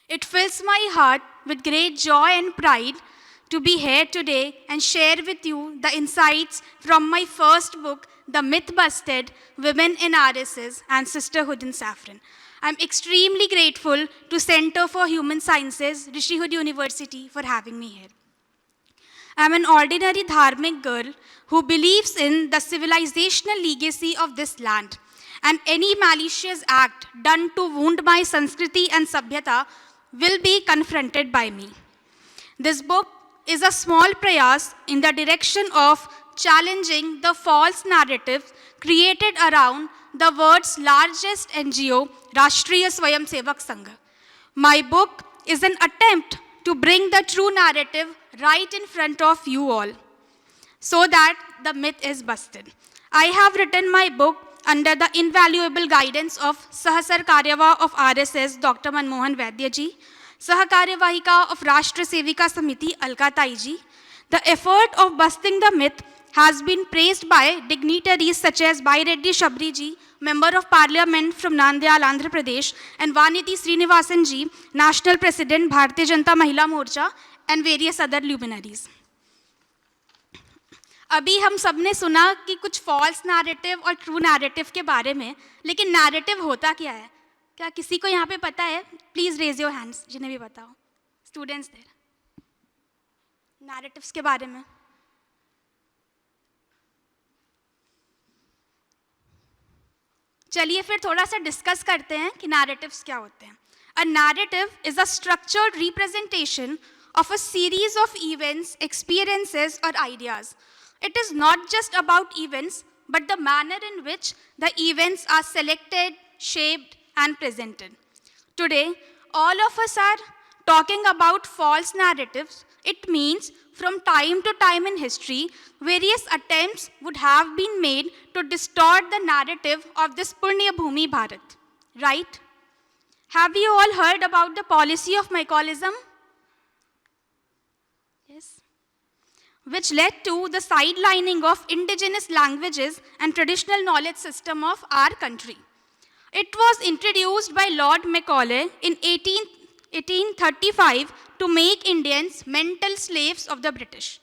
It fills my heart with great joy and pride to be here today and share with you the insights from my first book, The Myth Busted, Women in RSS and Sisterhood in Saffron. I'm extremely grateful to Center for Human Sciences, Rishihood University, for having me here. I'm an ordinary dharmic girl who believes in the civilizational legacy of this land, and any malicious act done to wound my Sanskriti and Sabhyata will be confronted by me. This book is a small prayas in the direction of challenging the false narrative created around the world's largest NGO, Rashtriya Swayamsevak Sangh. My book is an attempt to bring the true narrative right in front of you all, so that the myth is busted. I have written my book under the invaluable guidance of Sahasar Karyava of RSS, Dr. Manmohan Vaidya ji, Sahakaryavahika of Rashtra Sevika Samiti, Alka Tai ji. The effort of busting the myth has been praised by dignitaries such as Bhai Reddy Shabri ji, Member of Parliament from Nandyal, Andhra Pradesh, and Vaniti Srinivasan ji, National President, Bharatiya Janata Mahila Morcha, and various other luminaries. अभी हम सब ने सुना कि कुछ false narrative और true narrative के बारे में, लेकिन नैरेटिव होता क्या है? क्या किसी को यहाँ पे पता है? प्लीज रेज योर हैंड्स जिन्हें भी बताओ. स्टूडेंट्स देयर, नैरेटिव्स के बारे में. चलिए फिर थोड़ा सा डिस्कस करते हैं कि नैरेटिव्स क्या होते हैं. A narrative is a structured representation of a series of events, experiences, or ideas. It is not just about events, but the manner in which the events are selected, shaped, and presented. Today, all of us are talking about false narratives. It means from time to time in history, various attempts would have been made to distort the narrative of this Punya Bhumi Bharat, right? Have you all heard about the policy of Michaelism? Yes. Which led to the sidelining of indigenous languages and traditional knowledge system of our country. It was introduced by Lord Macaulay in 1835 to make Indians mental slaves of the British.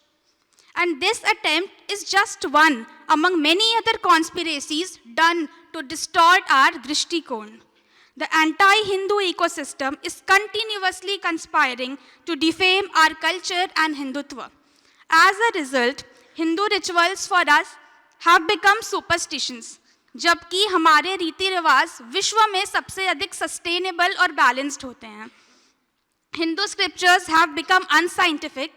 And this attempt is just one among many other conspiracies done to distort our Drishtikon. The anti-Hindu ecosystem is continuously conspiring to defame our culture and Hindutva. As a result, Hindu rituals for us have become superstitions, जबकि हमारे रीति रिवाज विश्व में सबसे अधिक sustainable और balanced होते हैं. Hindu scriptures have become unscientific,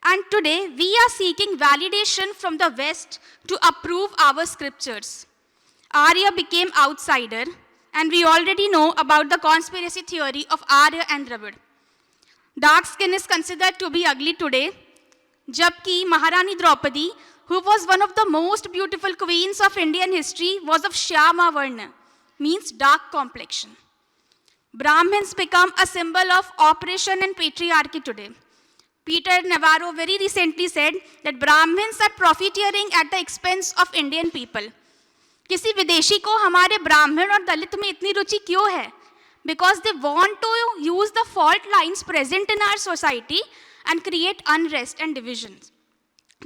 and today we are seeking validation from the West to approve our scriptures. Arya became outsider, and we already know about the conspiracy theory of Arya and Dravid. Dark skin is considered to be ugly today, jabki Maharani Draupadi, who was one of the most beautiful queens of Indian history, was of Shyama Varna, means dark complexion. Brahmins become a symbol of oppression and patriarchy today. Peter Navarro very recently said that Brahmins are profiteering at the expense of Indian people. किसी विदेशी को हमारे ब्राह्मण और दलित में इतनी रुचि क्यों है? Because they want to use the fault lines present in our society and create unrest and divisions.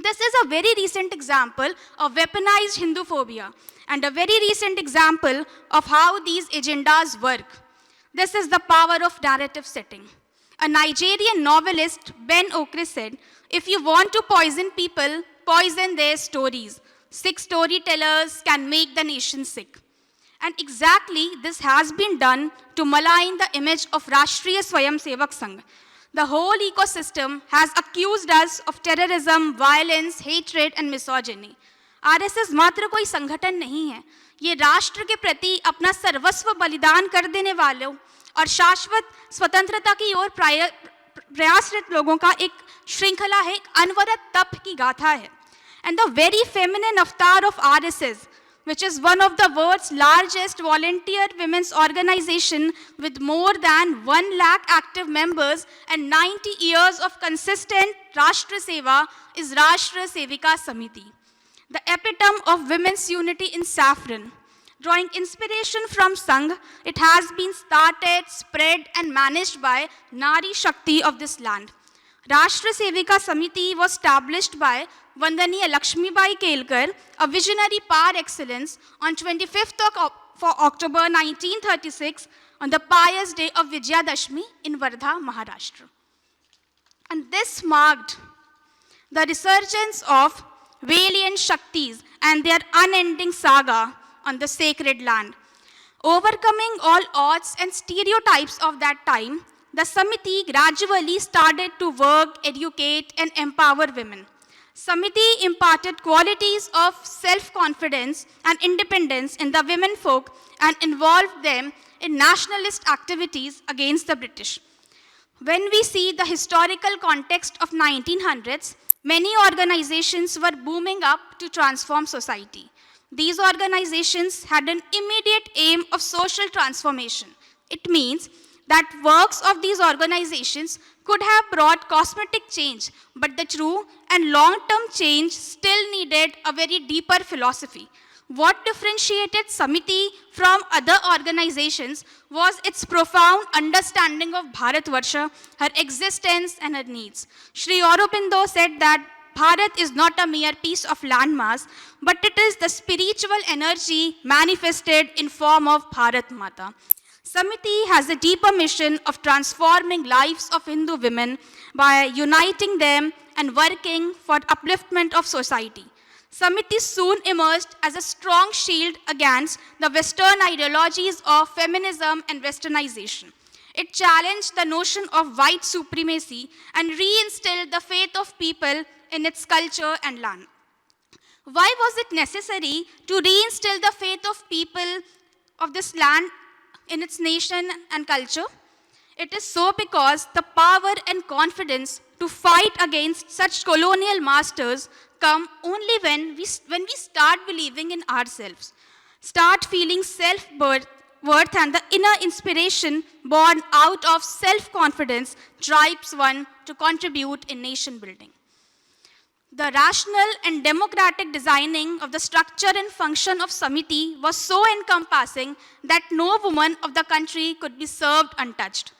This is a very recent example of weaponized Hinduphobia and a very recent example of how these agendas work. This is the power of narrative setting. A Nigerian novelist, Ben Okri, said, if you want to poison people, poison their stories. Sick storytellers can make the nation sick. And exactly this has been done to malign the image of Rashtriya Swayamsevak Sangh. The whole ecosystem has accused us of terrorism, violence, hatred and misogyny. RSS मात्र कोई संगठन नहीं है. ये राष्ट्र के प्रति अपना सर्वस्व बलिदान कर देने वालों और शाश्वत स्वतंत्रता की ओर प्रयासरत लोगों का एक श्रृंखला है, एक अनवरत तप की गाथा है. And the very feminine avatar of RSS, which is one of the world's largest volunteer women's organization with more than 1 lakh active members and 90 years of consistent Rashtra Seva, is Rashtra Sevika Samiti, the epitome of women's unity in Saffron. Drawing inspiration from Sangh, it has been started, spread and managed by Nari Shakti of this land. Rashtra Sevika Samiti was established by Vandaniya Lakshmibai Kelkar, a visionary par excellence, on 25th of October 1936 on the pious day of Vijayadashmi in Wardha, Maharashtra. And this marked the resurgence of valiant Shaktis and their unending saga on the sacred land. Overcoming all odds and stereotypes of that time, the Samiti gradually started to work, educate, and empower women. Samiti imparted qualities of self-confidence and independence in the women folk and involved them in nationalist activities against the British. When we see the historical context of 1900s, many organizations were booming up to transform society. These organizations had an immediate aim of social transformation. It means that works of these organizations could have brought cosmetic change, but the true and long-term change still needed a very deeper philosophy. What differentiated Samiti from other organizations was its profound understanding of Bharatvarsha, her existence and her needs. Sri Aurobindo said that Bharat is not a mere piece of landmass, but it is the spiritual energy manifested in form of Bharat Mata. Samiti has a deeper mission of transforming lives of Hindu women by uniting them and working for upliftment of society. Samiti soon emerged as a strong shield against the Western ideologies of feminism and westernization. It challenged the notion of white supremacy and reinstilled the faith of people in its culture and land. Why was it necessary to reinstill the faith of people of this land in its nation and culture? It is so because the power and confidence to fight against such colonial masters come only when we start believing in ourselves, start feeling self-worth and the inner inspiration born out of self-confidence drives one to contribute in nation building. The rational and democratic designing of the structure and function of Samiti was so encompassing that no woman of the country could be served untouched.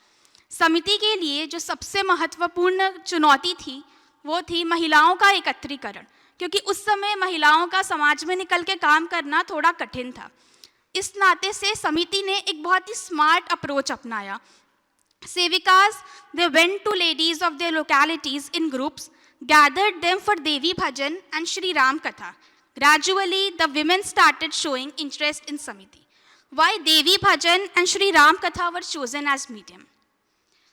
समिति के लिए जो सबसे महत्वपूर्ण चुनौती थी वो थी महिलाओं का एकत्रीकरण, क्योंकि उस समय महिलाओं का समाज में निकल के काम करना थोड़ा कठिन था. इस नाते से समिति ने एक बहुत ही स्मार्ट अप्रोच अपनाया. सेविकास they went to ladies of their localities in groups, gathered them for Devi Bhajan and Shri Ram Katha. Gradually, the women started showing interest in Samiti. Why Devi Bhajan and Shri Ram Katha were chosen as medium?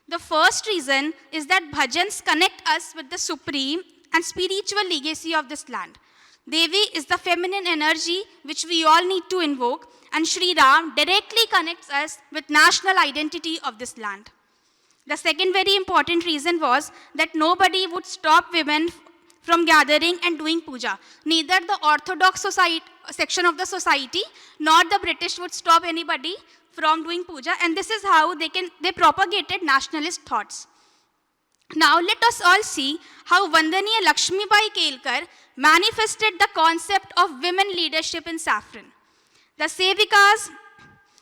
The first reason is that bhajans connect us with the supreme and spiritual legacy of this land. Devi is the feminine energy which we all need to invoke, and Shri Ram directly connects us with national identity of this land. The second very important reason was that nobody would stop women from gathering and doing puja. Neither the orthodox section of the society nor the British would stop anybody from doing puja, and this is how they propagated nationalist thoughts. Now let us all see how Vandaniya Lakshmibai Kelkar manifested the concept of women leadership in saffron. The Sevikas,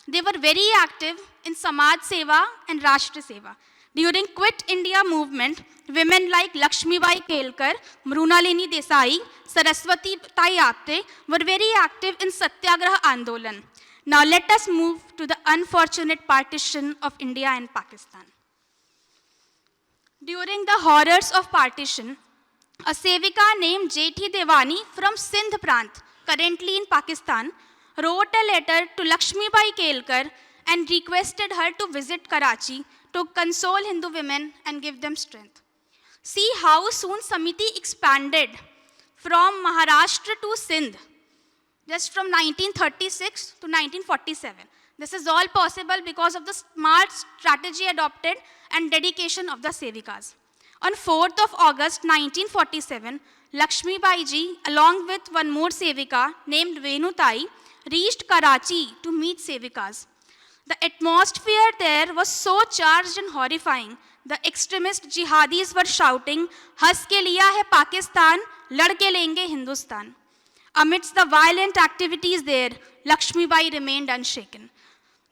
they were very active in Samaj Seva and Rashtra Seva. During Quit India movement, women like Lakshmibai Kelkar, Mrunalini Desai, Saraswati Tai Apte were very active in Satyagraha Andolan. Now let us move to the unfortunate partition of India and Pakistan. During the horrors of partition, a Sevika named Jethi Devani from Sindh Prant, currently in Pakistan, wrote a letter to Lakshmibai Kelkar and requested her to visit Karachi to console Hindu women and give them strength. See how soon Samiti expanded from Maharashtra to Sindh, just from 1936 to 1947. This is all possible because of the smart strategy adopted and dedication of the Sevikas. On 4th of August 1947, Lakshmi Bai ji, along with one more Sevika named Venutai, reached Karachi to meet Sevikas. The atmosphere there was so charged and horrifying. The extremist jihadis were shouting, "Has ke liya hai Pakistan, lad ke lenge Hindustan." Amidst the violent activities there, Lakshmibai remained unshaken.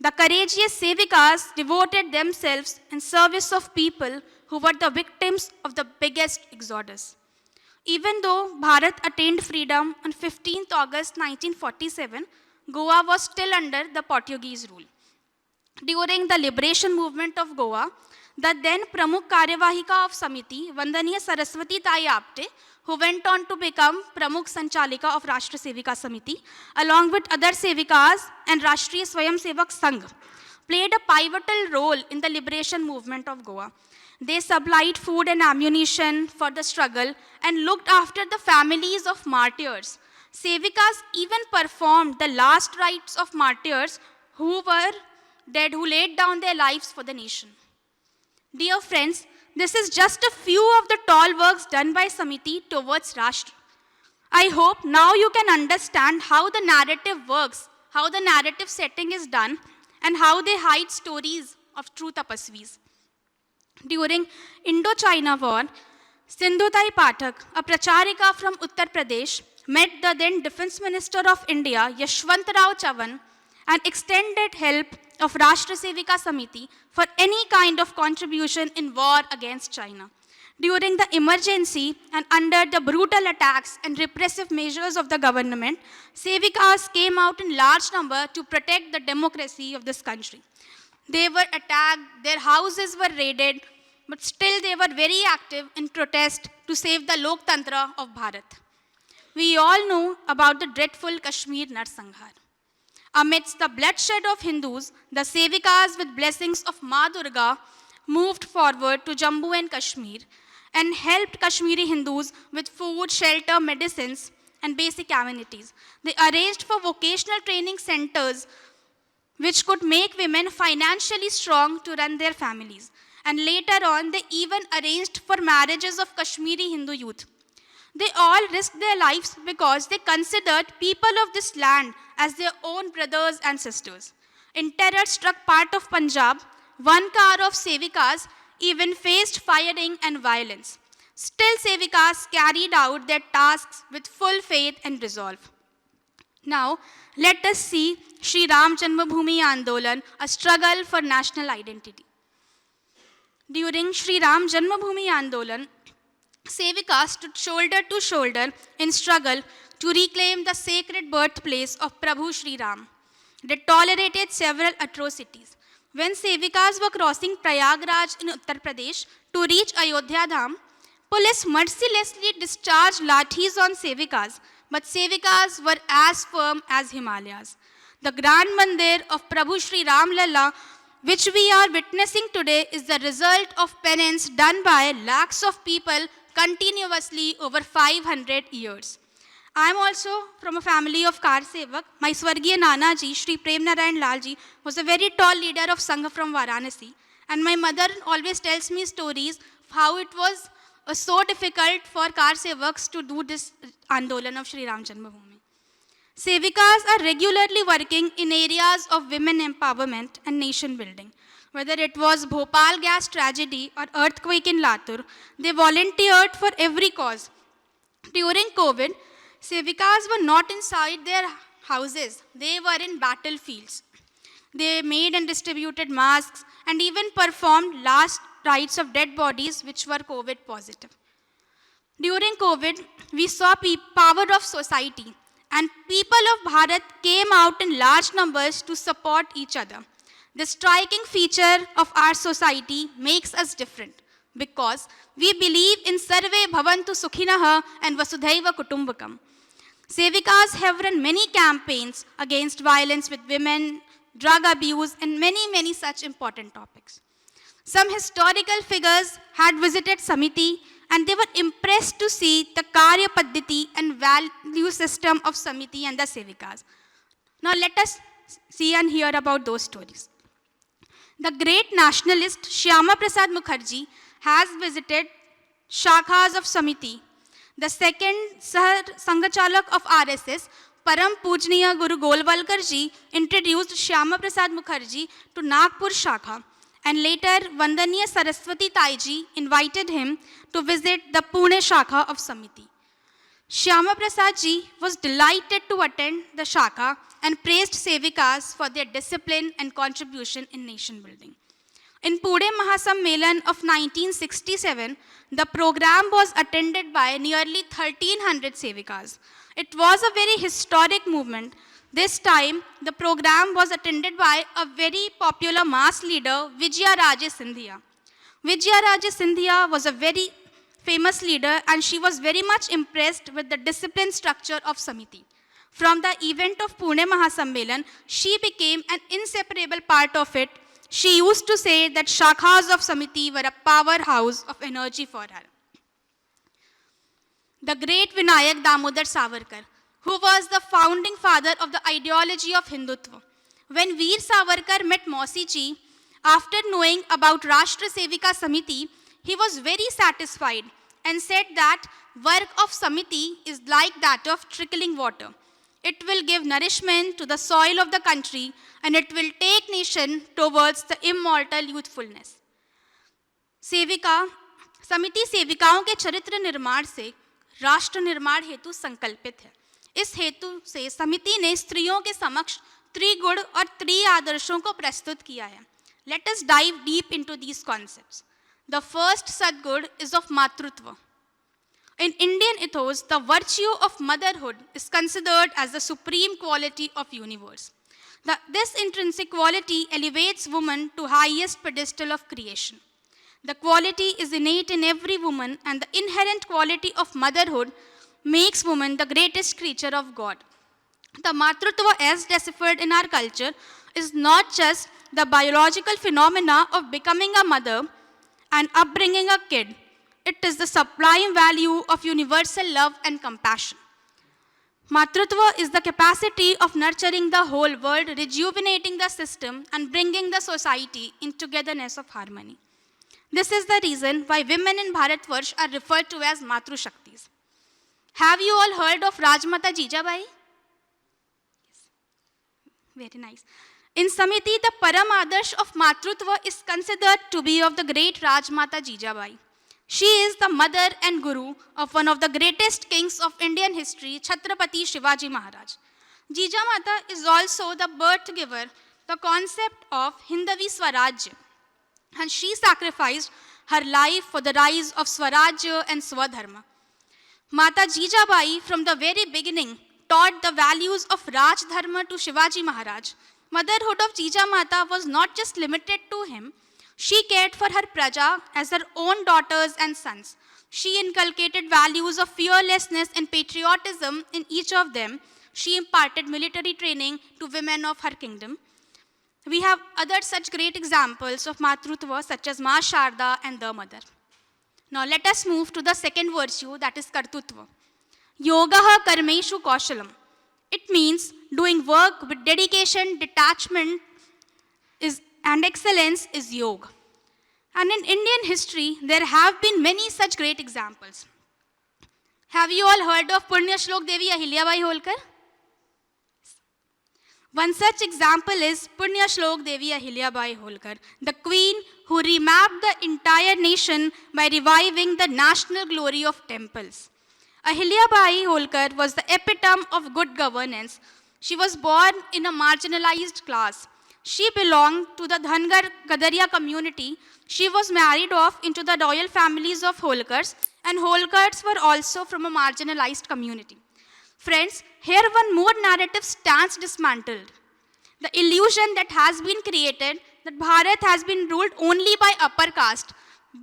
The courageous Sevikas devoted themselves in service of people who were the victims of the biggest exodus. Even though Bharat attained freedom on 15th August 1947, Goa was still under the Portuguese rule. During the liberation movement of Goa, the then Pramukh Karyavahika of Samiti, Vandaniya Saraswati Tai Apte, who went on to become Pramukh Sanchalika of Rashtra Sevika Samiti, along with other Sevikas and Rashtriya Swayam Sevak Sangh, played a pivotal role in the liberation movement of Goa. They supplied food and ammunition for the struggle and looked after the families of martyrs. Sevikas even performed the last rites of martyrs who were dead, who laid down their lives for the nation. Dear friends, this is just a few of the tall works done by Samiti towards Rashtra. I hope now you can understand how the narrative works, how the narrative setting is done, and how they hide stories of true tapasvis. During Indo-China War, Sindhutai Pathak, a pracharika from Uttar Pradesh, met the then Defense Minister of India, Yashwantrao Chavan, and extended help of Rashtra Sevika Samiti for any kind of contribution in war against China. During the emergency and under the brutal attacks and repressive measures of the government, Sevikas came out in large number to protect the democracy of this country. They were attacked, their houses were raided, but still they were very active in protest to save the Loktantra of Bharat. We all know about the dreadful Kashmir Narsanghar. Amidst the bloodshed of Hindus, the Sevikas with blessings of Ma Durga moved forward to Jammu and Kashmir and helped Kashmiri Hindus with food, shelter, medicines, and basic amenities. They arranged for vocational training centers which could make women financially strong to run their families. And later on, they even arranged for marriages of Kashmiri Hindu youth. They all risked their lives because they considered people of this land as their own brothers and sisters. In terror-struck part of Punjab, one car of Sevikas even faced firing and violence. Still, Sevikas carried out their tasks with full faith and resolve. Now, let us see Sri Ram Janmabhoomi Andolan, a struggle for national identity. During Sri Ram Janmabhoomi Andolan, Sevikas stood shoulder to shoulder in struggle to reclaim the sacred birthplace of Prabhu Sri Ram. They tolerated several atrocities. When Sevikas were crossing Prayagraj in Uttar Pradesh to reach Ayodhya Dham, police mercilessly discharged lathis on Sevikas, but Sevikas were as firm as Himalayas. The Grand Mandir of Prabhu Sri Ram Lalla, which we are witnessing today, is the result of penance done by lakhs of people continuously over 500 years. I am also from a family of Kar Sevak. My Swargiya Nana ji, Shri Prem Narayan Lal ji, was a very tall leader of Sangha from Varanasi. And my mother always tells me stories of how it was so difficult for Kar Sevaks to do this Andolan of Sri Ram Janmabhoomi. Sevikas are regularly working in areas of women empowerment and nation building. Whether it was Bhopal gas tragedy or earthquake in Latur, they volunteered for every cause. During COVID, Sevikas were not inside their houses, they were in battlefields. They made and distributed masks and even performed last rites of dead bodies which were COVID positive. During COVID, we saw power of society, and people of Bharat came out in large numbers to support each other. The striking feature of our society makes us different because we believe in Sarve Bhavantu Sukhinaha and Vasudhaiva Kutumbakam. Sevikas have run many campaigns against violence with women, drug abuse, and many such important topics. Some historical figures had visited Samiti and they were impressed to see the Karya Paddhati and value system of Samiti and the Sevikas. Now let us see and hear about those stories. The great nationalist Shyama Prasad Mukherjee has visited Shakhas of Samiti. The second Sanghachalak of RSS, Param Pujniya Guru Golwalkar ji, introduced Shyama Prasad Mukherjee to Nagpur Shakha, and later Vandaniya Saraswati Tai ji invited him to visit the Pune Shakha of Samiti. Shyama Prasad ji was delighted to attend the Shaka and praised Sevikas for their discipline and contribution in nation building. In Pune Mahasammelan of 1967, the program was attended by nearly 1300 Sevikas. It was a very historic movement. This time, the program was attended by a very popular mass leader, Vijaya Raje Scindia. Vijaya Raje Scindia was a very famous leader and she was very much impressed with the discipline structure of Samiti. From the event of Pune Mahasammelan, she became an inseparable part of it. She used to say that Shakhas of Samiti were a powerhouse of energy for her. The great Vinayak Damodar Savarkar, who was the founding father of the ideology of Hindutva. When Veer Savarkar met Mausi ji, after knowing about Rashtra Sevika Samiti, he was very satisfied and said that work of Samiti is like that of trickling water. It will give nourishment to the soil of the country and it will take nation towards the immortal youthfulness. सेविका समिति सेविकाओं के चरित्र निर्माण से राष्ट्र निर्माण हेतु संकल्पित है. इस हेतु से समिति ने स्त्रियों के समक्ष त्रिगुण और त्रिआदर्शों को प्रस्तुत किया है. Let us dive deep into these concepts. The first Sadgud is of Matrutva. In Indian ethos, the virtue of motherhood is considered as the supreme quality of universe. This intrinsic quality elevates woman to highest pedestal of creation. The quality is innate in every woman and the inherent quality of motherhood makes woman the greatest creature of God. The Matrutva as deciphered in our culture is not just the biological phenomena of becoming a mother and upbringing a kid. It is the sublime value of universal love and compassion. Matrutva is the capacity of nurturing the whole world, rejuvenating the system, and bringing the society in togetherness of harmony. This is the reason why women in Bharatvarsh are referred to as Matru Shaktis. Have you all heard of Rajmata Jijabai? Yes. Very nice. In Samiti, the Param Adarsh of Matrutva is considered to be of the great Rajmata Jijabai. She is the mother and guru of one of the greatest kings of Indian history, Chhatrapati Shivaji Maharaj. Jijamata is also the birth giver, the concept of Hindavi Swarajya. And she sacrificed her life for the rise of Swarajya and Swadharma. Mata Jijabai from the very beginning taught the values of Raj Dharma to Shivaji Maharaj. Motherhood of Jijamata was not just limited to him. She cared for her praja as her own daughters and sons. She inculcated values of fearlessness and patriotism in each of them. She imparted military training to women of her kingdom. We have other such great examples of Matrutva such as Ma Sharda and the mother. Now let us move to the second virtue, that is Kartutva. Yogaha Karmeshu Kaushalam. It means doing work with dedication, detachment, and excellence is yoga. And in Indian history, there have been many such great examples. Have you all heard of Punya Shlok Devi Ahilyabai Holkar? One such example is Punya Shlok Devi Ahilyabai Holkar, the queen who remapped the entire nation by reviving the national glory of temples. Ahilyabai Holkar was the epitome of good governance. She was born in a marginalized class. She belonged to the Dhangar Gadaria community. She was married off into the royal families of Holkars, and Holkars were also from a marginalized community. Friends, here one more narrative stands dismantled. The illusion that has been created that Bharat has been ruled only by upper caste,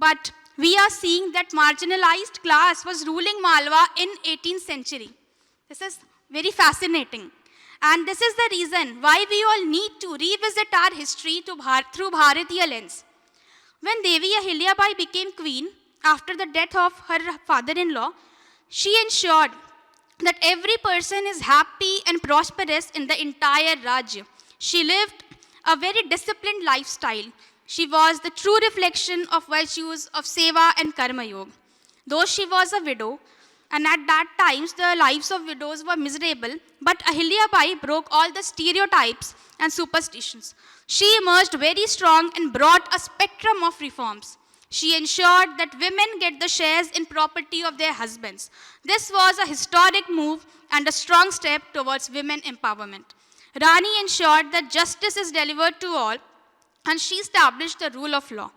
but we are seeing that marginalized class was ruling Malwa in 18th century. This is very fascinating. And this is the reason why we all need to revisit our history through Bharatiya lens. When Devi Ahilyabai became queen after the death of her father-in-law, she ensured that every person is happy and prosperous in the entire Rajya. She lived a very disciplined lifestyle. She was the true reflection of virtues of Seva and Karma Yoga. Though she was a widow, and at that times the lives of widows were miserable, but Ahilyabai broke all the stereotypes and superstitions. She emerged very strong and brought a spectrum of reforms. She ensured that women get the shares in property of their husbands. This was a historic move and a strong step towards women empowerment. Rani ensured that justice is delivered to all, and she established the rule of law.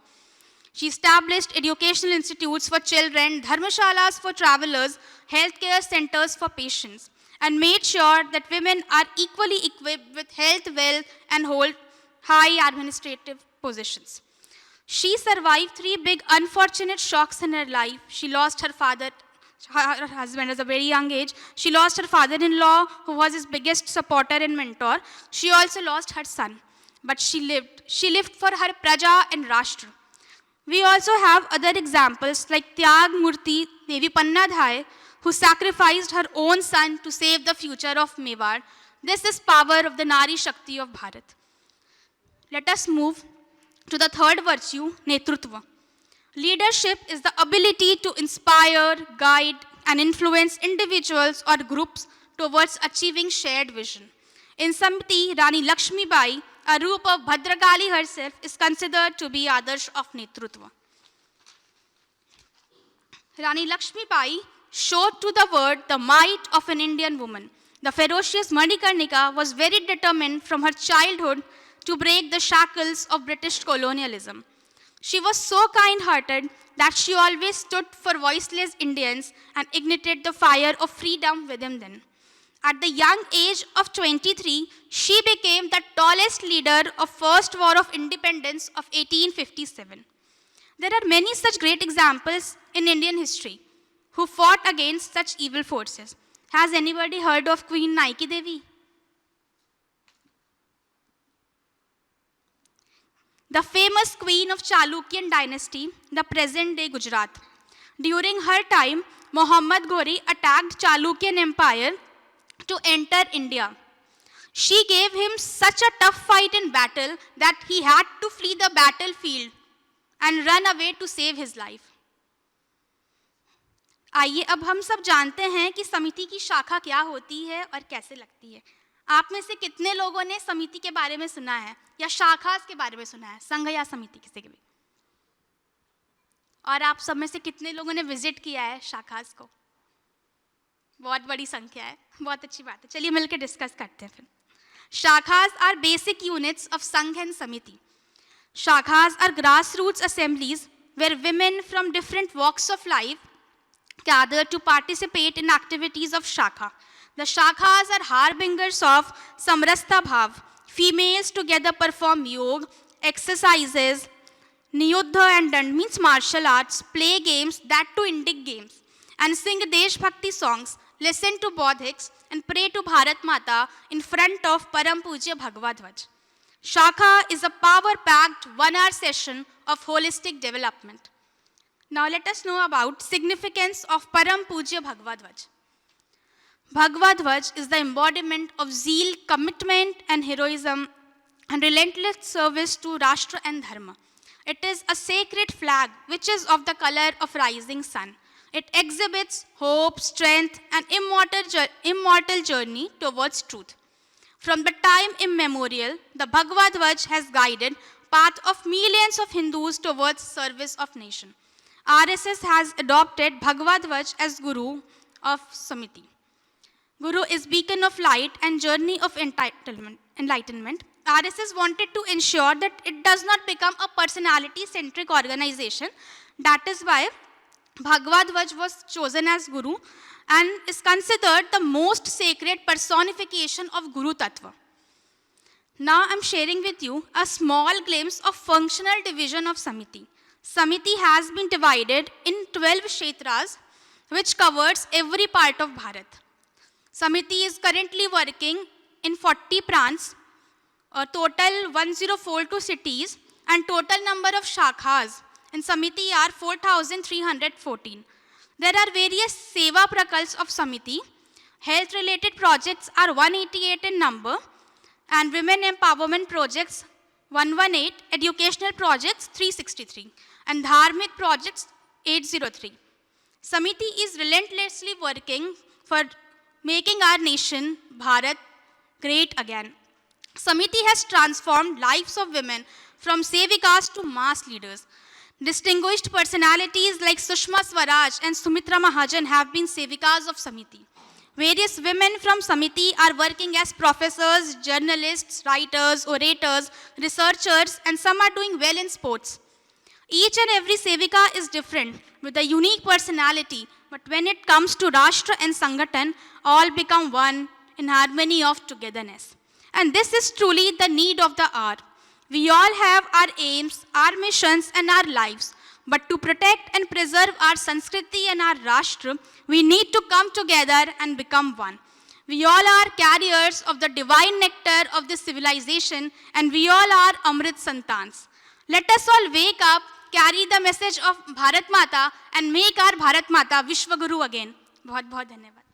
She established educational institutes for children, dharmashalas for travelers, healthcare centers for patients, and made sure that women are equally equipped with health, wealth, and hold high administrative positions. She survived three big unfortunate shocks in her life. She lost her father, her husband at a very young age. She lost her father-in-law, who was his biggest supporter and mentor. She also lost her son. But she lived. She lived for her Praja and Rashtra. We also have other examples like Tyag Murti Devi Pannadhai, who sacrificed her own son to save the future of Mewar. This is power of the Nari Shakti of Bharat. Let us move to the third virtue, Netrutva. Leadership is the ability to inspire, guide, and influence individuals or groups towards achieving shared vision. In Samiti, Rani Lakshmi Bai, a roop of Bhadragali herself, is considered to be Adarsh of Netrutva. Rani Lakshmi Bai showed to the world the might of an Indian woman. The ferocious Manikarnika was very determined from her childhood to break the shackles of British colonialism. She was so kind-hearted that she always stood for voiceless Indians and ignited the fire of freedom within them. At the young age of 23, she became the tallest leader of First War of Independence of 1857. There are many such great examples in Indian history who fought against such evil forces. Has anybody heard of Queen Naiki Devi? The famous queen of Chalukyan dynasty, the present-day Gujarat. During her time, Muhammad Ghori attacked Chalukyan Empire to enter India. She gave him such a tough fight in battle that he had to flee the battlefield and run away to save his life. आइए अब हम सब जानते हैं कि समिति की शाखा क्या होती है और कैसे लगती है। आप में से कितने लोगों ने समिति के बारे में सुना है या शाखास के बारे में सुना है, संघ या समिति किसी के भी? और आप सब में से कितने लोगों ने विजिट किया है शाखास को? बहुत बड़ी संख्या है, बहुत अच्छी बात है। चलिए मिलकर डिस्कस करते हैं फिर। शाखास आर बेसिक यूनिट्स ऑफ संघ एंड समिति. Shakhas are grassroots assemblies where women from different walks of life gather to participate in activities of Shakha. The Shakhas are harbingers of Samrastha Bhav. Females together perform yoga, exercises, Niyuddha and Dand means martial arts, play games, that too Indic games, and sing Desh Bhakti songs, listen to Bodhiks, and pray to Bharat Mata in front of Param Pujya Bhagavad Dhwaj. Shakha is a power-packed 1-hour session of holistic development. Now let us know about significance of Param Pujya Bhagavad Dhwaj. Bhagavad Dhwaj is the embodiment of zeal, commitment and heroism and relentless service to Rashtra and Dharma. It is a sacred flag which is of the color of rising sun. It exhibits hope, strength and immortal journey towards truth. From the time immemorial, the Bhagavad Dhwaj has guided path of millions of Hindus towards service of nation. RSS has adopted Bhagavad Dhwaj as Guru of Samiti. Guru is beacon of light and journey of enlightenment. RSS wanted to ensure that it does not become a personality-centric organization. That is why Bhagavad Dhwaj was chosen as Guru and is considered the most sacred personification of Guru Tattva. Now I am sharing with you a small glimpse of functional division of Samiti. Samiti has been divided in 12 kshetras, which covers every part of Bharat. Samiti is currently working in 40 prants, a total 1042 cities, and total number of shakhas in Samiti are 4,314. There are various Seva Prakalps of Samiti. Health-related projects are 188 in number, and women empowerment projects 118, educational projects 363, and dharmic projects 803. Samiti is relentlessly working for making our nation, Bharat, great again. Samiti has transformed lives of women from sevikas to mass leaders. Distinguished personalities like Sushma Swaraj and Sumitra Mahajan have been Sevikas of Samiti. Various women from Samiti are working as professors, journalists, writers, orators, researchers, and some are doing well in sports. Each and every Sevika is different with a unique personality, but when it comes to Rashtra and Sangathan, all become one in harmony of togetherness. And this is truly the need of the hour. We all have our aims, our missions, and our lives. But to protect and preserve our Sanskriti and our Rashtra, we need to come together and become one. We all are carriers of the divine nectar of this civilization, and we all are Amrit Santans. Let us all wake up, carry the message of Bharat Mata, and make our Bharat Mata Vishwaguru again. बहुत बहुत धन्यवाद.